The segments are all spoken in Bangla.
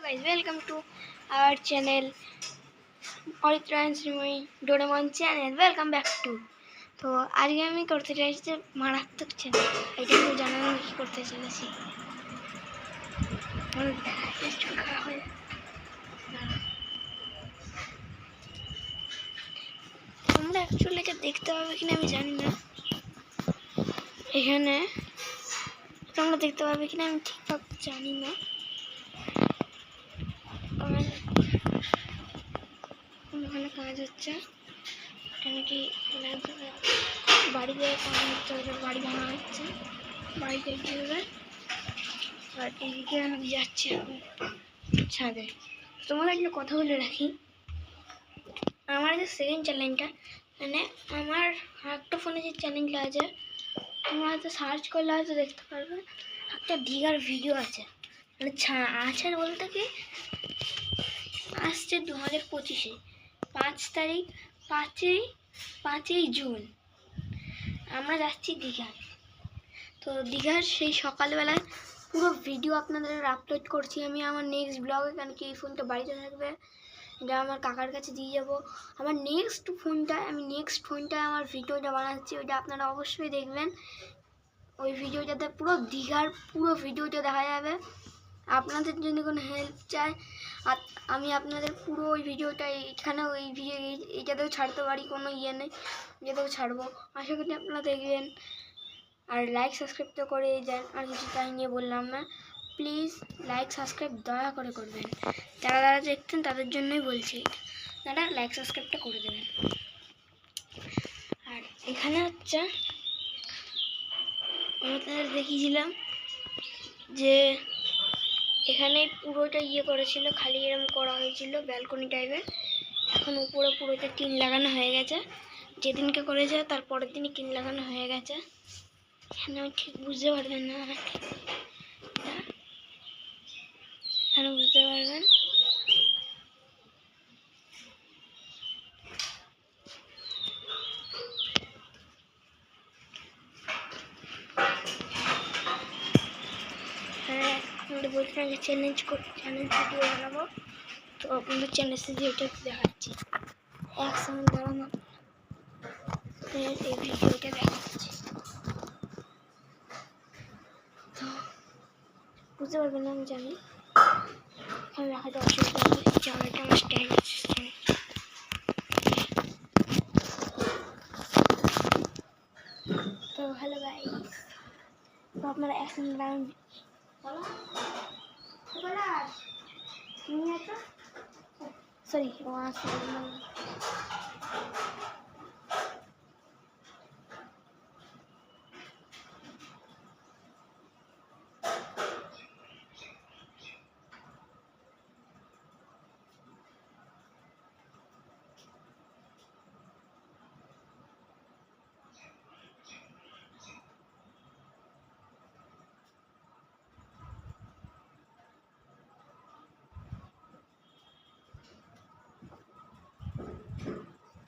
guys, welcome to our channel Oritra and Srimoi Doraemon channel. Welcome back to তো আজকে আমি করতে চাইছি যে মারাত্মক চ্যানেল এটা তো জানেন আমি কি করতে চলেছি তোমরা অ্যাকচুয়ালি দেখতে পাবে কিনা আমি জানি না এখানে তোমরা দেখতে পাবে কিনা আমি ঠিকঠাক জানি না ওখানে কাজ হচ্ছে এখানে কি বাড়িতে কাজ হচ্ছে বাড়ি ভাঙা হচ্ছে বাড়িতে গিয়ে আর এদিকে আমি যাচ্ছি ছাদে তোমাদের একটা কথা বলে রাখি আমার যে সেকেন্ড চ্যানেলটা মানে আমার একটা ফোনে যে চ্যানেলটা আছে তোমরা হয়তো সার্চ করলে হয়তো দেখতে পারবে একটা দীঘার ভিডিও আছে মানে আছে বলতে কি আসছে 2025-এ 5 তারিখ 5ই জুন আমরা যাচ্ছি দীঘায় তো দীঘার সেই সকালবেলায় পুরো ভিডিও আপনাদের আপলোড করছি আমি আমার নেক্সট ব্লগে কারণ কি এই ফোনটা বাড়িতে থাকবে এটা আমার কাকার কাছে দিয়ে যাব আমার নেক্সট ফোনটায় আমার ভিডিওটা বানাচ্ছি ওইটা আপনারা অবশ্যই দেখবেন ওই ভিডিওটাতে পুরো দীঘার পুরো ভিডিওটা দেখা যাবে আপনাদের যদি কোনো হেল্প চাই আর আমি আপনাদের পুরো ওই ভিডিওটা এখানেও এই ভিডিও এইটাতেও ছাড়তে পারি কোনো ইয়ে নেই যেটাও ছাড়বো আশা করি আপনারা দেখবেন আর লাইক সাবস্ক্রাইব তো করেই যান আর কিছু তাই নিয়ে বললাম না প্লিজ লাইক সাবস্ক্রাইব দয়া করে করবেন যারা যারা দেখতেন তাদের জন্যই বলছি তারা লাইক সাবস্ক্রাইবটা করে দেবেন আর এখানে হচ্ছে আপনাদের দেখিয়েছিলাম যে এখানে পুরোটা ইয়ে করেছিল খালি এরকম করা হয়েছিল ব্যালকনি টাইপের এখন উপরে পুরোটা টিন লাগানো হয়ে গেছে যেদিনকে করেছে তার পরের দিনই টিন লাগানো হয়ে গেছে এখানে আমি ঠিক বুঝতে পারবেন না এখানে বুঝতে পারবেন আপনাদের বলছিলাম যে চ্যালেঞ্জ ভিডিও বানাবো তো আপনাদের চ্যালেঞ্জে যেটা দেখাচ্ছি 1 সেকেন্ড দাঁড়ানো এই ভিডিওটা দেখাচ্ছি তো বুঝতে পারবেন না আমি জানি এখানে রাখাতে অসুবিধা হবে জায়গাটা আমার স্ট্যান্ড আছে তো হ্যালো গাইস তো আপনারা 1 সেকেন্ড দাঁড়ান sorry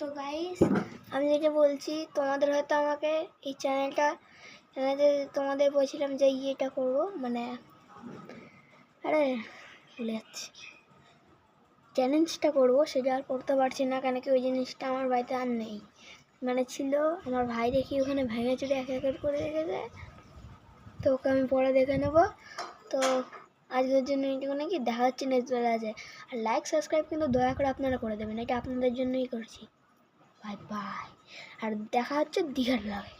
তো গাইস আমি যেটা বলছি তোমাদের হয়তো আমাকে এই চ্যানেলে তোমাদের বলছিলাম যে ইয়েটা করবো মানে আরে ভুলে যাচ্ছি চ্যালেঞ্জটা করবো সেটা আর করতে পারছি না কেন কি ওই জিনিসটা আমার বাড়িতে আর নেই মানে ছিল আমার ভাই দেখি ওখানে ভেঙে চুরে এক করে রেখেছে তো ওকে আমি পরে দেখে নেবো তো আজকের জন্য এইটুকু নাকি দেখা হচ্ছে নেক্সট বেলা আছে আর লাইক সাবস্ক্রাইব কিন্তু দয়া করে আপনারা করে দেবেন এটা আপনাদের জন্যই করছি বাই বাই আর দেখা হচ্ছে দীঘার ব্লগে